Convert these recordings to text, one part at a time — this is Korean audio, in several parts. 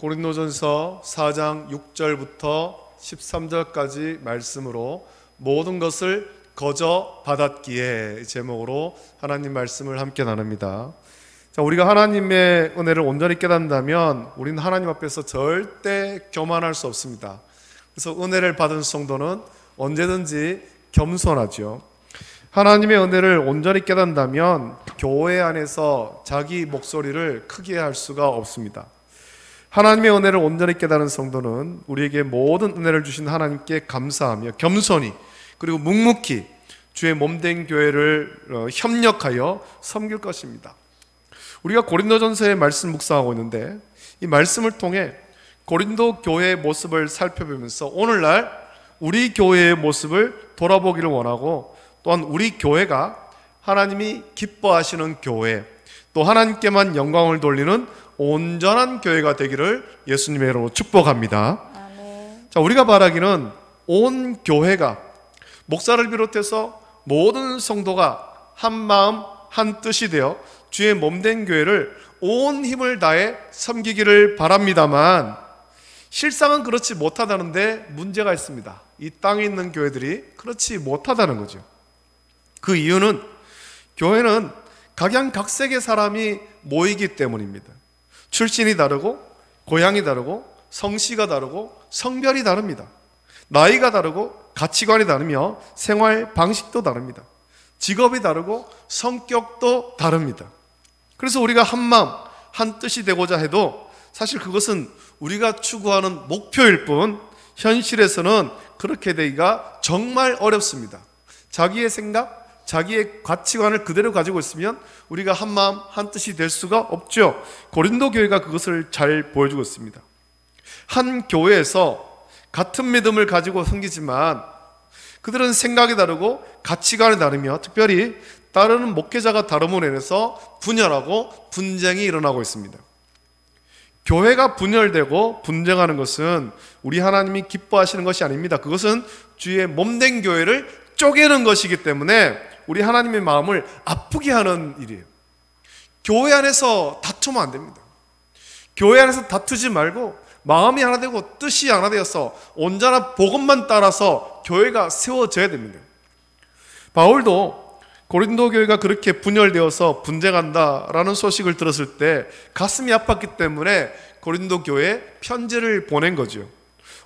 고린도전서 4장 6절부터 13절까지 말씀으로 모든 것을 거저 받았기에 제목으로 하나님 말씀을 함께 나눕니다. 자, 우리가 하나님의 은혜를 온전히 깨닫는다면 우리는 하나님 앞에서 절대 교만할 수 없습니다. 그래서 은혜를 받은 성도는 언제든지 겸손하죠. 하나님의 은혜를 온전히 깨닫는다면 교회 안에서 자기 목소리를 크게 할 수가 없습니다. 하나님의 은혜를 온전히 깨달은 성도는 우리에게 모든 은혜를 주신 하나님께 감사하며 겸손히 그리고 묵묵히 주의 몸된 교회를 협력하여 섬길 것입니다. 우리가 고린도전서의 말씀 묵상하고 있는데 이 말씀을 통해 고린도 교회의 모습을 살펴보면서 오늘날 우리 교회의 모습을 돌아보기를 원하고, 또한 우리 교회가 하나님이 기뻐하시는 교회, 또 하나님께만 영광을 돌리는 온전한 교회가 되기를 예수님의 이름으로 축복합니다. 아멘. 자, 우리가 바라기는 온 교회가, 목사를 비롯해서 모든 성도가 한 마음 한 뜻이 되어 주의 몸된 교회를 온 힘을 다해 섬기기를 바랍니다만, 실상은 그렇지 못하다는데 문제가 있습니다. 이 땅에 있는 교회들이 그렇지 못하다는 거죠. 그 이유는 교회는 각양각색의 사람이 모이기 때문입니다. 출신이 다르고, 고향이 다르고, 성씨가 다르고, 성별이 다릅니다. 나이가 다르고, 가치관이 다르며 생활 방식도 다릅니다. 직업이 다르고, 성격도 다릅니다. 그래서 우리가 한 마음 한 뜻이 되고자 해도 사실 그것은 우리가 추구하는 목표일 뿐 현실에서는 그렇게 되기가 정말 어렵습니다. 자기의 생각, 자기의 가치관을 그대로 가지고 있으면 우리가 한 마음 한 뜻이 될 수가 없죠. 고린도 교회가 그것을 잘 보여주고 있습니다. 한 교회에서 같은 믿음을 가지고 섬기지만 그들은 생각이 다르고 가치관이 다르며 특별히 따르는 목회자가 다름으로 인해서 분열하고 분쟁이 일어나고 있습니다. 교회가 분열되고 분쟁하는 것은 우리 하나님이 기뻐하시는 것이 아닙니다. 그것은 주의 몸된 교회를 쪼개는 것이기 때문에 우리 하나님의 마음을 아프게 하는 일이에요. 교회 안에서 다투면 안 됩니다. 교회 안에서 다투지 말고 마음이 하나 되고 뜻이 하나 되어서 온전한 복음만 따라서 교회가 세워져야 됩니다. 바울도 고린도 교회가 그렇게 분열되어서 분쟁한다라는 소식을 들었을 때 가슴이 아팠기 때문에 고린도 교회에 편지를 보낸 거죠.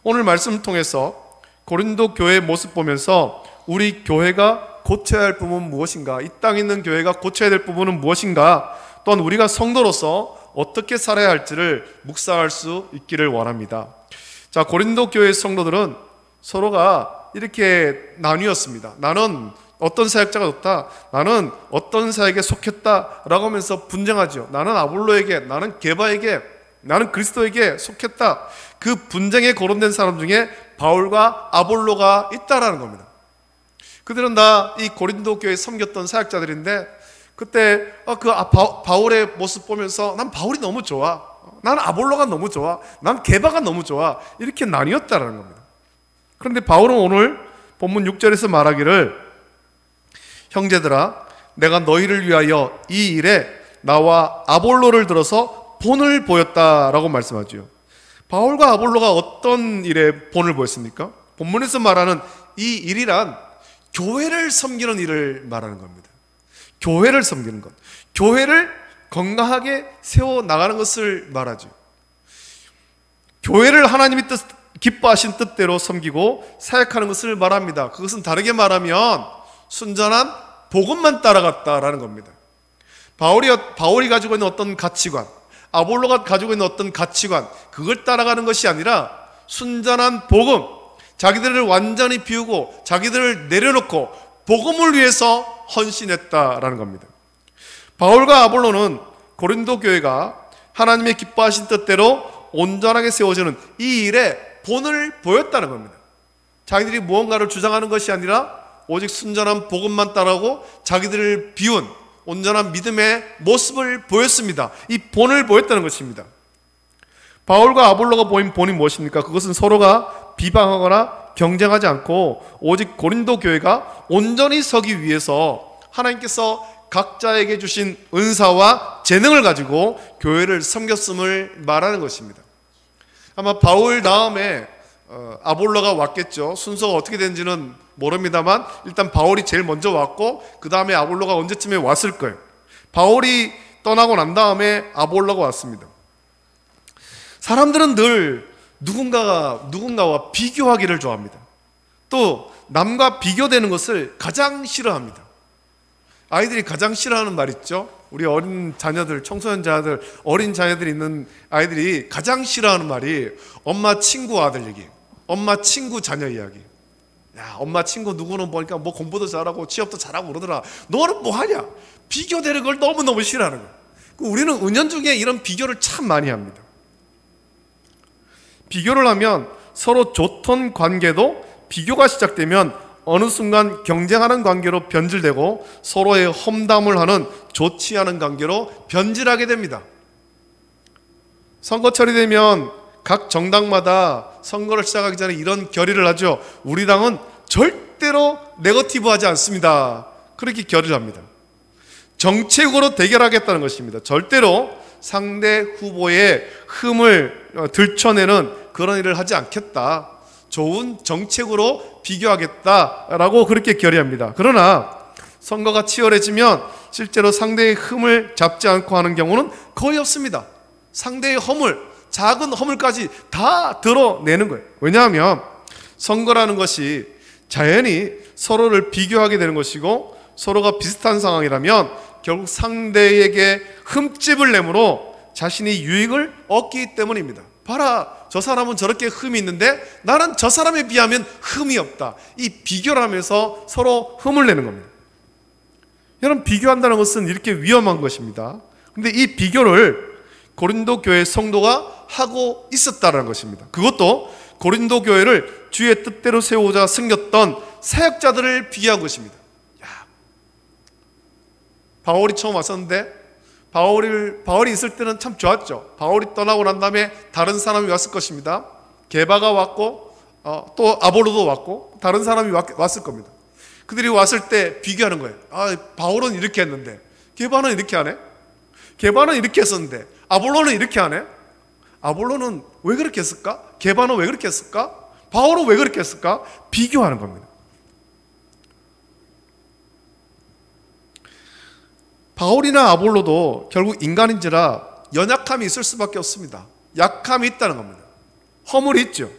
오늘 말씀을 통해서 고린도 교회의 모습 보면서 우리 교회가 고쳐야 할 부분은 무엇인가, 이 땅에 있는 교회가 고쳐야 될 부분은 무엇인가, 또한 우리가 성도로서 어떻게 살아야 할지를 묵상할 수 있기를 원합니다. 자, 고린도 교회의 성도들은 서로가 이렇게 나뉘었습니다. 나는 어떤 사역자가 좋다, 나는 어떤 사역에 속했다라고 하면서 분쟁하죠. 나는 아볼로에게, 나는 게바에게, 나는 그리스도에게 속했다. 그 분쟁에 거론된 사람 중에 바울과 아볼로가 있다라는 겁니다. 그들은 다 이 고린도 교회에 섬겼던 사역자들인데 그때 바울의 모습 보면서 난 바울이 너무 좋아, 난 아볼로가 너무 좋아, 난 게바가 너무 좋아, 이렇게 나뉘었다라는 겁니다. 그런데 바울은 오늘 본문 6절에서 말하기를 형제들아, 내가 너희를 위하여 이 일에 나와 아볼로를 들어서 본을 보였다라고 말씀하죠. 바울과 아볼로가 어떤 일에 본을 보였습니까? 본문에서 말하는 이 일이란 교회를 섬기는 일을 말하는 겁니다. 교회를 섬기는 것, 교회를 건강하게 세워나가는 것을 말하죠. 교회를 하나님이 기뻐하신 뜻대로 섬기고 사역하는 것을 말합니다. 그것은 다르게 말하면 순전한 복음만 따라갔다라는 겁니다. 바울이 가지고 있는 어떤 가치관, 아볼로가 가지고 있는 어떤 가치관, 그걸 따라가는 것이 아니라 순전한 복음, 자기들을 완전히 비우고 자기들을 내려놓고 복음을 위해서 헌신했다라는 겁니다. 바울과 아볼로는 고린도 교회가 하나님의 기뻐하신 뜻대로 온전하게 세워지는 이 일에 본을 보였다는 겁니다. 자기들이 무언가를 주장하는 것이 아니라 오직 순전한 복음만 따라하고 자기들을 비운 온전한 믿음의 모습을 보였습니다. 이 본을 보였다는 것입니다. 바울과 아볼로가 보인 본이 무엇입니까? 그것은 서로가 비방하거나 경쟁하지 않고 오직 고린도 교회가 온전히 서기 위해서 하나님께서 각자에게 주신 은사와 재능을 가지고 교회를 섬겼음을 말하는 것입니다. 아마 바울 다음에 아볼로가 왔겠죠. 순서가 어떻게 된지는 모릅니다만 일단 바울이 제일 먼저 왔고 그 다음에 아볼로가 언제쯤에 왔을 거예요. 바울이 떠나고 난 다음에 아볼로가 왔습니다. 사람들은 늘 누군가와 비교하기를 좋아합니다. 또 남과 비교되는 것을 가장 싫어합니다. 아이들이 가장 싫어하는 말 있죠. 우리 어린 자녀들, 청소년 자녀들, 어린 자녀들이 있는 아이들이 가장 싫어하는 말이 엄마 친구 아들 얘기, 엄마 친구 자녀 이야기. 야, 엄마 친구 누구는 보니까 뭐 공부도 잘하고 취업도 잘하고 그러더라. 너는 뭐 하냐? 비교되는 걸 너무너무 싫어하는 거예요. 우리는 은연중에 이런 비교를 참 많이 합니다. 비교를 하면 서로 좋던 관계도 비교가 시작되면 어느 순간 경쟁하는 관계로 변질되고 서로의 험담을 하는 좋지 않은 관계로 변질하게 됩니다. 선거철이 되면 각 정당마다 선거를 시작하기 전에 이런 결의를 하죠. 우리 당은 절대로 네거티브하지 않습니다. 그렇게 결의를 합니다. 정책으로 대결하겠다는 것입니다. 절대로 상대 후보의 흠을 들춰내는 그런 일을 하지 않겠다. 좋은 정책으로 비교하겠다라고 그렇게 결의합니다. 그러나 선거가 치열해지면 실제로 상대의 흠을 잡지 않고 하는 경우는 거의 없습니다. 상대의 허물, 작은 허물까지 다 드러내는 거예요. 왜냐하면 선거라는 것이 자연히 서로를 비교하게 되는 것이고 서로가 비슷한 상황이라면 결국 상대에게 흠집을 내므로 자신이 유익을 얻기 때문입니다. 봐라, 저 사람은 저렇게 흠이 있는데 나는 저 사람에 비하면 흠이 없다. 이 비교를 하면서 서로 흠을 내는 겁니다. 여러분, 비교한다는 것은 이렇게 위험한 것입니다. 그런데 이 비교를 고린도 교회 성도가 하고 있었다는 것입니다. 그것도 고린도 교회를 주의 뜻대로 세우고자 섬겼던 사역자들을 비교한 것입니다. 야, 바울이 처음 왔었는데 바울이 있을 때는 참 좋았죠. 바울이 떠나고 난 다음에 다른 사람이 왔을 것입니다. 게바가 왔고 또 아볼로도 왔고 다른 사람이 왔을 겁니다. 그들이 왔을 때 비교하는 거예요. 아, 바울은 이렇게 했는데 게바는 이렇게 하네. 게바는 이렇게 했었는데 아볼로는 이렇게 하네. 아볼로는 왜 그렇게 했을까? 게바는 왜 그렇게 했을까? 바울은 왜 그렇게 했을까? 비교하는 겁니다. 바울이나 아볼로도 결국 인간인지라 연약함이 있을 수밖에 없습니다. 약함이 있다는 겁니다. 허물이 있죠.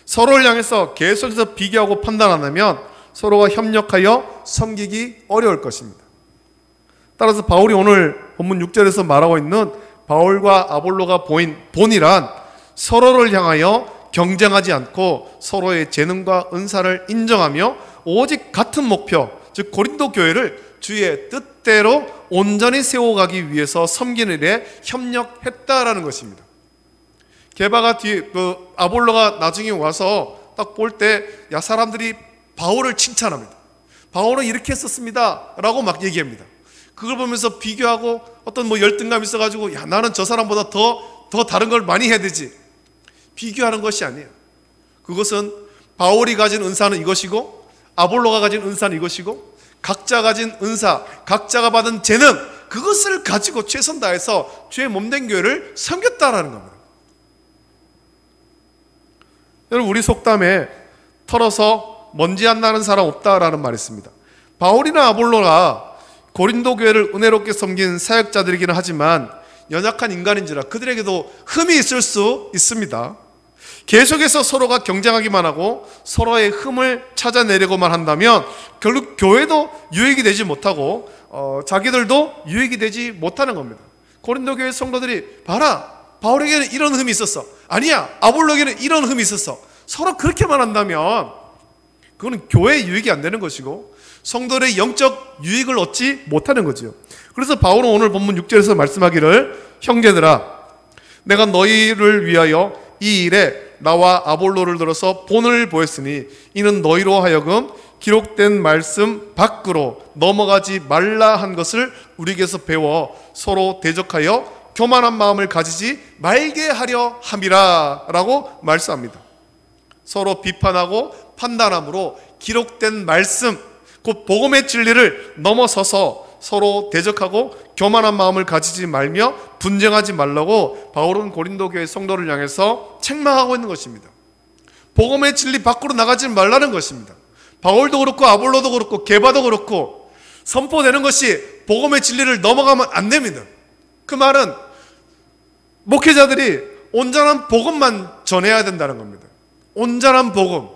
서로를 향해서 계속해서 비교하고 판단 안 하면 서로가 협력하여 섬기기 어려울 것입니다. 따라서 바울이 오늘 본문 6절에서 말하고 있는 바울과 아볼로가 보인 본이란 서로를 향하여 경쟁하지 않고 서로의 재능과 은사를 인정하며 오직 같은 목표, 즉 고린도 교회를 주의 뜻대로 온전히 세워가기 위해서 섬기는 일에 협력했다라는 것입니다. 게바가 아볼로가 나중에 와서 딱 볼 때 야, 사람들이 바울을 칭찬합니다. 바울은 이렇게 했었습니다 라고 막 얘기합니다. 그걸 보면서 비교하고 어떤 열등감이 있어가지고 야, 나는 저 사람보다 더 다른 걸 많이 해야 되지. 비교하는 것이 아니에요. 그것은 바울이 가진 은사는 이것이고 아볼로가 가진 은사는 이것이고 각자 가진 은사, 각자가 받은 재능, 그것을 가지고 최선 다해서 주의 몸된 교회를 섬겼다라는 겁니다. 여러분, 우리 속담에 털어서 먼지 안 나는 사람 없다라는 말이 있습니다. 바울이나 아볼로가 고린도 교회를 은혜롭게 섬긴 사역자들이기는 하지만 연약한 인간인지라 그들에게도 흠이 있을 수 있습니다. 계속해서 서로가 경쟁하기만 하고 서로의 흠을 찾아내려고만 한다면 결국 교회도 유익이 되지 못하고 자기들도 유익이 되지 못하는 겁니다. 고린도 교회 성도들이 봐라, 바울에게는 이런 흠이 있었어. 아니야, 아볼로에게는 이런 흠이 있었어. 서로 그렇게만 한다면 그거는 교회의 유익이 안 되는 것이고 성도들의 영적 유익을 얻지 못하는 거지요. 그래서 바울은 오늘 본문 6절에서 말씀하기를 형제들아, 내가 너희를 위하여 이 일에 나와 아볼로를 들어서 본을 보였으니 이는 너희로 하여금 기록된 말씀 밖으로 넘어가지 말라 한 것을 우리에게서 배워 서로 대적하여 교만한 마음을 가지지 말게 하려 함이라 라고 말씀합니다. 서로 비판하고 판단함으로 기록된 말씀, 곧 복음의 진리를 넘어서서 서로 대적하고 교만한 마음을 가지지 말며 분쟁하지 말라고 바울은 고린도 교회 성도를 향해서 책망하고 있는 것입니다. 복음의 진리 밖으로 나가지 말라는 것입니다. 바울도 그렇고 아볼로도 그렇고 게바도 그렇고 선포되는 것이 복음의 진리를 넘어가면 안 됩니다. 그 말은 목회자들이 온전한 복음만 전해야 된다는 겁니다. 온전한 복음.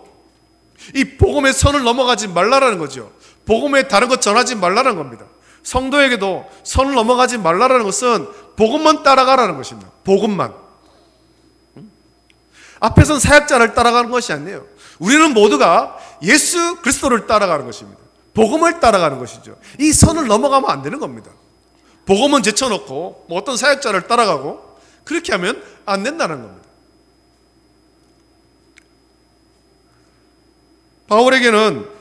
이 복음의 선을 넘어가지 말라라는 거죠. 복음에 다른 것 전하지 말라는 겁니다. 성도에게도 선을 넘어가지 말라라는 것은 복음만 따라가라는 것입니다. 복음만. 앞에선 사역자를 따라가는 것이 아니에요. 우리는 모두가 예수 그리스도를 따라가는 것입니다. 복음을 따라가는 것이죠. 이 선을 넘어가면 안 되는 겁니다. 복음은 제쳐놓고 뭐 어떤 사역자를 따라가고 그렇게 하면 안 된다는 겁니다. 바울에게는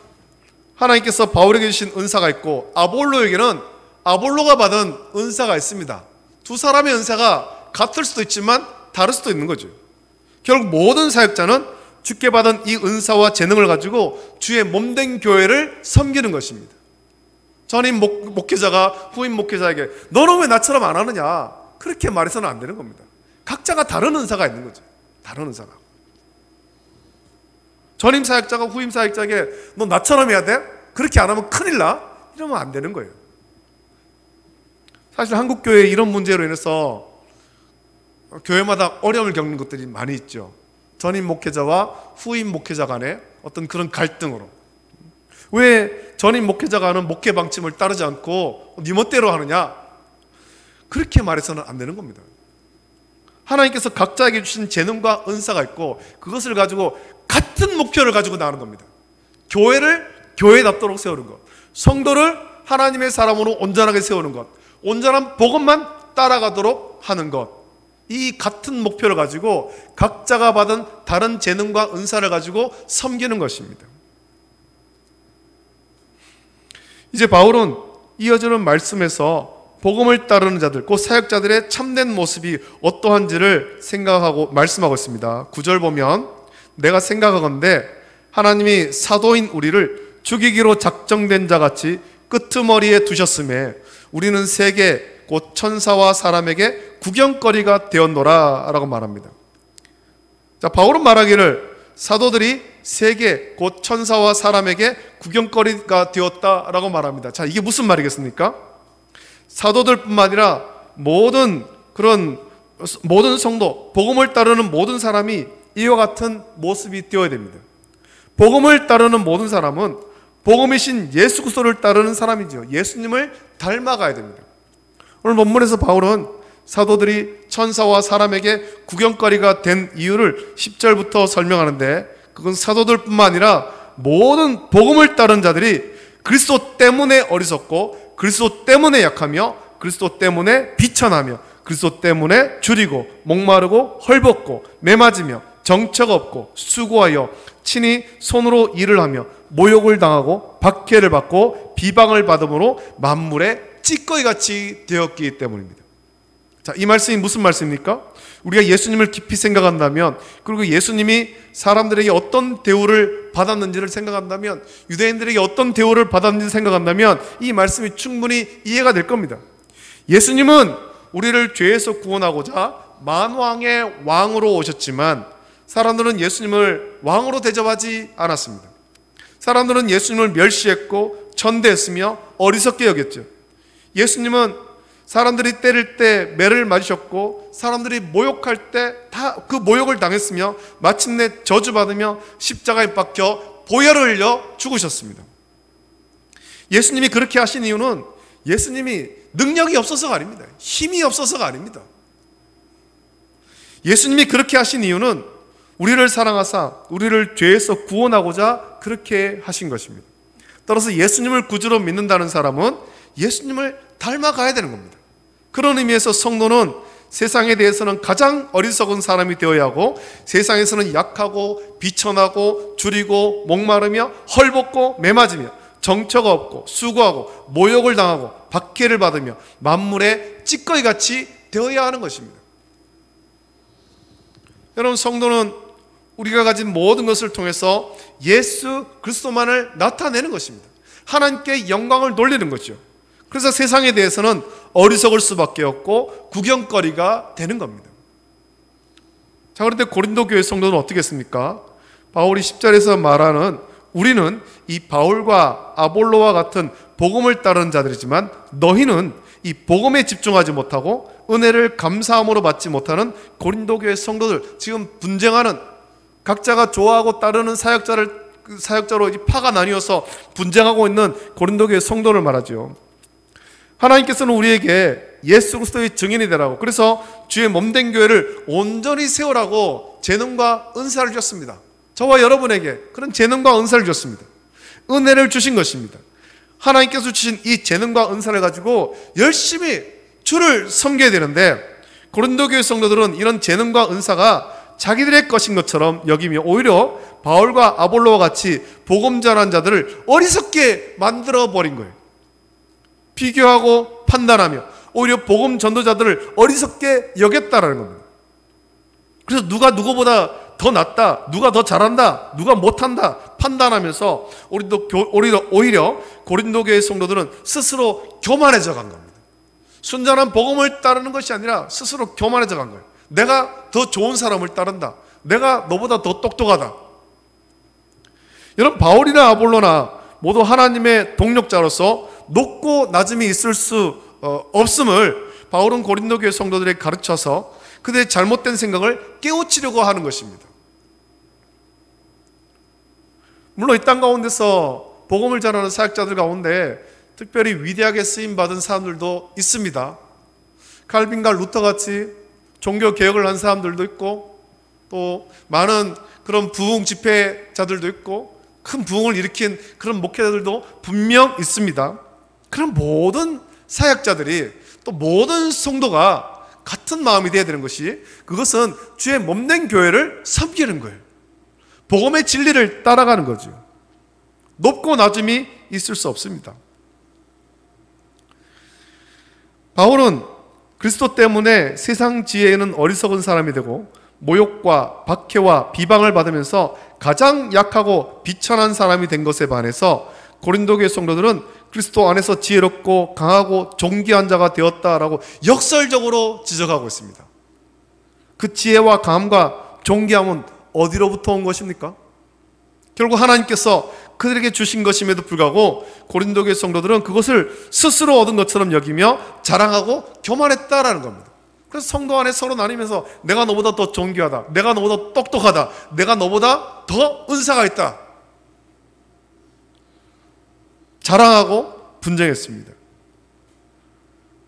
하나님께서 바울에게 주신 은사가 있고 아볼로에게는 아볼로가 받은 은사가 있습니다. 두 사람의 은사가 같을 수도 있지만 다를 수도 있는 거죠. 결국 모든 사역자는 주께 받은 이 은사와 재능을 가지고 주의 몸된 교회를 섬기는 것입니다. 전임 목회자가 후임 목회자에게 너는 왜 나처럼 안 하느냐 그렇게 말해서는 안 되는 겁니다. 각자가 다른 은사가 있는 거죠. 다른 은사가. 전임 사역자가 후임 사역자에게 너 나처럼 해야 돼? 그렇게 안 하면 큰일 나? 이러면 안 되는 거예요. 사실 한국교회 이런 문제로 인해서 교회마다 어려움을 겪는 것들이 많이 있죠. 전임 목회자와 후임 목회자 간의 어떤 그런 갈등으로. 왜 전임 목회자가 하는 목회 방침을 따르지 않고 네 멋대로 하느냐? 그렇게 말해서는 안 되는 겁니다. 하나님께서 각자에게 주신 재능과 은사가 있고 그것을 가지고 같은 목표를 가지고 나가는 겁니다. 교회를 교회답도록 세우는 것, 성도를 하나님의 사람으로 온전하게 세우는 것, 온전한 복음만 따라가도록 하는 것, 이 같은 목표를 가지고 각자가 받은 다른 재능과 은사를 가지고 섬기는 것입니다. 이제 바울은 이어지는 말씀에서 복음을 따르는 자들, 곧 사역자들의 참된 모습이 어떠한지를 생각하고 말씀하고 있습니다. 9절 보면 내가 생각하건대 하나님이 사도인 우리를 죽이기로 작정된 자같이 끄트머리에 두셨음에 우리는 세계 곧 천사와 사람에게 구경거리가 되었노라 라고 말합니다. 자, 바울은 말하기를 사도들이 세계 곧 천사와 사람에게 구경거리가 되었다라고 말합니다. 자, 이게 무슨 말이겠습니까? 사도들뿐만 아니라 모든 성도, 복음을 따르는 모든 사람이 이와 같은 모습이 되어야 됩니다. 복음을 따르는 모든 사람은 복음이신 예수 그리스도를 따르는 사람이죠. 예수님을 닮아가야 됩니다. 오늘 본문에서 바울은 사도들이 천사와 사람에게 구경거리가 된 이유를 10절부터 설명하는데 그건 사도들뿐만 아니라 모든 복음을 따른 자들이 그리스도 때문에 어리석고 그리스도 때문에 약하며 그리스도 때문에 비천하며 그리스도 때문에 줄이고 목마르고 헐벗고 매맞으며 정처가 없고 수고하여 친히 손으로 일을 하며 모욕을 당하고 박해를 받고 비방을 받음으로 만물의 찌꺼기같이 되었기 때문입니다. 자, 이 말씀이 무슨 말씀입니까? 우리가 예수님을 깊이 생각한다면, 그리고 예수님이 사람들에게 어떤 대우를 받았는지를 생각한다면, 유대인들에게 어떤 대우를 받았는지를 생각한다면 이 말씀이 충분히 이해가 될 겁니다. 예수님은 우리를 죄에서 구원하고자 만왕의 왕으로 오셨지만 사람들은 예수님을 왕으로 대접하지 않았습니다. 사람들은 예수님을 멸시했고 천대했으며 어리석게 여겼죠. 예수님은 사람들이 때릴 때 매를 맞으셨고 사람들이 모욕할 때 다 그 모욕을 당했으며 마침내 저주받으며 십자가에 박혀 보혈을 흘려 죽으셨습니다. 예수님이 그렇게 하신 이유는 예수님이 능력이 없어서가 아닙니다. 힘이 없어서가 아닙니다. 예수님이 그렇게 하신 이유는 우리를 사랑하사 우리를 죄에서 구원하고자 그렇게 하신 것입니다. 따라서 예수님을 구주로 믿는다는 사람은 예수님을 닮아가야 되는 겁니다. 그런 의미에서 성도는 세상에 대해서는 가장 어리석은 사람이 되어야 하고 세상에서는 약하고 비천하고 줄이고 목마르며 헐벗고 매맞으며 정처가 없고 수고하고 모욕을 당하고 박해를 받으며 만물의 찌꺼기같이 되어야 하는 것입니다. 여러분, 성도는 우리가 가진 모든 것을 통해서 예수 그리스도만을 나타내는 것입니다. 하나님께 영광을 돌리는 것이죠. 그래서 세상에 대해서는 어리석을 수밖에 없고 구경거리가 되는 겁니다. 자, 그런데 고린도 교회 성도는 어떻게 했습니까? 바울이 10절에서 말하는 우리는 이 바울과 아볼로와 같은 복음을 따르는 자들이지만 너희는 이 복음에 집중하지 못하고 은혜를 감사함으로 받지 못하는 고린도 교회 성도들, 지금 분쟁하는, 각자가 좋아하고 따르는 사역자로 파가 나뉘어서 분쟁하고 있는 고린도 교회 성도를 말하죠. 하나님께서는 우리에게 예수 그리스도의 증인이 되라고, 그래서 주의 몸된 교회를 온전히 세우라고 재능과 은사를 주셨습니다. 저와 여러분에게 그런 재능과 은사를 주셨습니다. 은혜를 주신 것입니다. 하나님께서 주신 이 재능과 은사를 가지고 열심히 주를 섬겨야 되는데, 고린도 교회 성도들은 이런 재능과 은사가 자기들의 것인 것처럼 여기며 오히려 바울과 아볼로와 같이 복음 전한 자들을 어리석게 만들어 버린 거예요. 비교하고 판단하며 오히려 복음 전도자들을 어리석게 여겼다라는 겁니다. 그래서 누가 누구보다 더 낫다, 누가 더 잘한다, 누가 못한다 판단하면서 오히려 고린도 교회 성도들은 스스로 교만해져 간 겁니다. 순전한 복음을 따르는 것이 아니라 스스로 교만해져 간 거예요. 내가 더 좋은 사람을 따른다, 내가 너보다 더 똑똑하다. 여러분, 바울이나 아볼로나 모두 하나님의 동력자로서 높고 낮음이 있을 수 없음을 바울은 고린도 교회 성도들에게 가르쳐서 그들의 잘못된 생각을 깨우치려고 하는 것입니다. 물론 이 땅 가운데서 복음을 전하는 사역자들 가운데 특별히 위대하게 쓰임받은 사람들도 있습니다. 칼빈과 루터같이 종교 개혁을 한 사람들도 있고, 또 많은 그런 부흥 집회자들도 있고, 큰 부흥을 일으킨 그런 목회자들도 분명 있습니다. 그런 모든 사역자들이, 또 모든 성도가 같은 마음이 되어야 되는 것이, 그것은 주의 몸된 교회를 섬기는 거예요. 복음의 진리를 따라가는 거죠. 높고 낮음이 있을 수 없습니다. 바울은 그리스도 때문에 세상 지혜에는 어리석은 사람이 되고 모욕과 박해와 비방을 받으면서 가장 약하고 비천한 사람이 된 것에 반해서 고린도 교회 성도들은 그리스도 안에서 지혜롭고 강하고 존귀한 자가 되었다라고 역설적으로 지적하고 있습니다. 그 지혜와 강함과 존귀함은 어디로부터 온 것입니까? 결국 하나님께서 그들에게 주신 것임에도 불구하고 고린도 교회 성도들은 그것을 스스로 얻은 것처럼 여기며 자랑하고 교만했다라는 겁니다. 그래서 성도 안에 서로 나뉘면서 내가 너보다 더 존귀하다, 내가 너보다 똑똑하다, 내가 너보다 더 은사가 있다, 자랑하고 분쟁했습니다.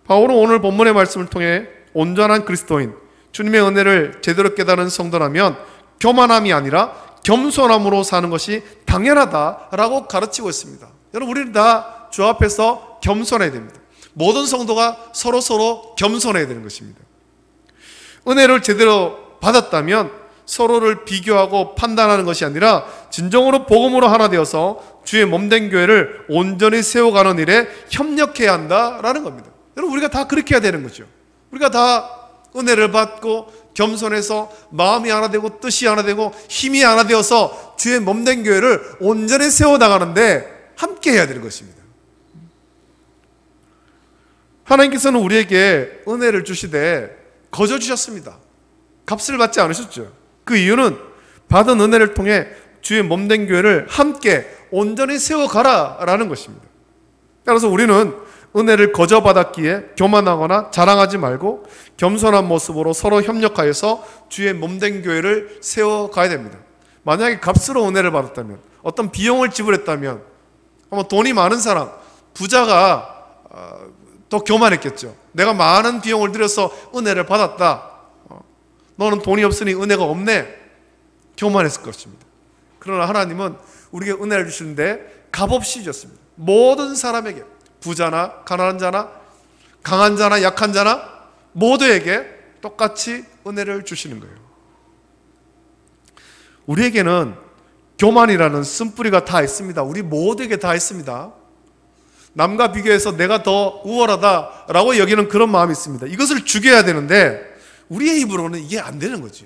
바울은 오늘 본문의 말씀을 통해 온전한 그리스도인, 주님의 은혜를 제대로 깨달은 성도라면 교만함이 아니라 겸손함으로 사는 것이 당연하다라고 가르치고 있습니다. 여러분, 우리는 다 주 앞에서 겸손해야 됩니다. 모든 성도가 서로 겸손해야 되는 것입니다. 은혜를 제대로 받았다면 서로를 비교하고 판단하는 것이 아니라 진정으로 복음으로 하나 되어서 주의 몸된 교회를 온전히 세워가는 일에 협력해야 한다라는 겁니다. 여러분, 우리가 다 그렇게 해야 되는 거죠. 우리가 다 은혜를 받고 겸손해서 마음이 하나 되고 뜻이 하나 되고 힘이 하나 되어서 주의 몸된 교회를 온전히 세워나가는데 함께 해야 되는 것입니다. 하나님께서는 우리에게 은혜를 주시되 거저 주셨습니다. 값을 받지 않으셨죠. 그 이유는 받은 은혜를 통해 주의 몸된 교회를 함께 온전히 세워가라 라는 것입니다. 따라서 우리는 은혜를 거저 받았기에 교만하거나 자랑하지 말고 겸손한 모습으로 서로 협력하여서 주의 몸된 교회를 세워가야 됩니다. 만약에 값으로 은혜를 받았다면, 어떤 비용을 지불했다면, 아마 돈이 많은 사람, 부자가 더 교만했겠죠. 내가 많은 비용을 들여서 은혜를 받았다, 너는 돈이 없으니 은혜가 없네, 교만했을 것입니다. 그러나 하나님은 우리에게 은혜를 주시는데 값없이 주셨습니다. 모든 사람에게, 부자나 가난한 자나 강한 자나 약한 자나 모두에게 똑같이 은혜를 주시는 거예요. 우리에게는 교만이라는 쓴뿌리가 다 있습니다. 우리 모두에게 다 있습니다. 남과 비교해서 내가 더 우월하다라고 여기는 그런 마음이 있습니다. 이것을 죽여야 되는데 우리의 힘으로는 이게 안 되는 거죠.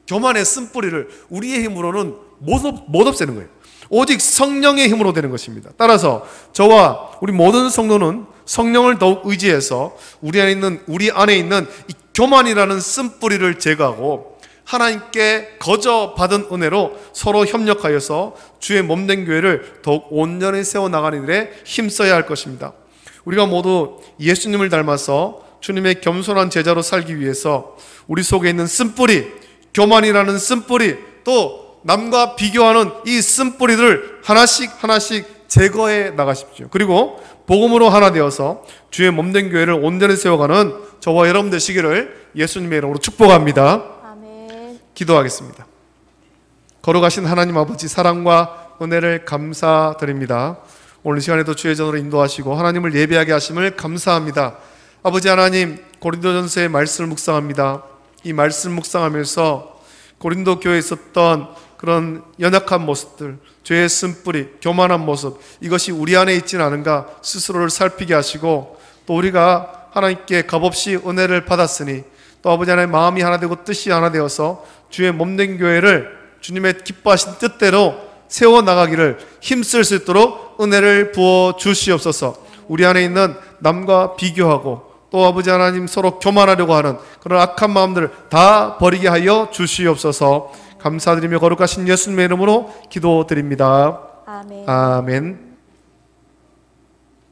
교만의 쓴뿌리를 우리의 힘으로는 못 없애는 거예요. 오직 성령의 힘으로 되는 것입니다. 따라서 저와 우리 모든 성도는 성령을 더욱 의지해서 우리 안에 있는 이 교만이라는 쓴뿌리를 제거하고 하나님께 거저 받은 은혜로 서로 협력하여서 주의 몸된 교회를 더욱 온전히 세워나가는 일에 힘써야 할 것입니다. 우리가 모두 예수님을 닮아서 주님의 겸손한 제자로 살기 위해서 우리 속에 있는 쓴뿌리, 교만이라는 쓴뿌리, 또 남과 비교하는 이 쓴뿌리들을 하나씩 제거해 나가십시오. 그리고 복음으로 하나 되어서 주의 몸된 교회를 온전히 세워가는 저와 여러분 되시기를 예수님의 이름으로 축복합니다. 아멘. 기도하겠습니다. 걸어가신 하나님 아버지 사랑과 은혜를 감사드립니다. 오늘 시간에도 주의 전으로 인도하시고 하나님을 예배하게 하심을 감사합니다. 아버지 하나님, 고린도전서의 말씀을 묵상합니다. 이 말씀 묵상하면서 고린도 교회에 있었던 그런 연약한 모습들, 죄의 쓴뿌리, 교만한 모습, 이것이 우리 안에 있지는 않은가 스스로를 살피게 하시고, 또 우리가 하나님께 값없이 은혜를 받았으니 또 아버지 하나님 마음이 하나 되고 뜻이 하나 되어서 주의 몸된 교회를 주님의 기뻐하신 뜻대로 세워나가기를 힘쓸 수 있도록 은혜를 부어 주시옵소서. 우리 안에 있는 남과 비교하고 또 아버지 하나님 서로 교만하려고 하는 그런 악한 마음들을 다 버리게 하여 주시옵소서. 감사드리며 거룩하신 예수님의 이름으로 기도드립니다. 아멘. 아멘.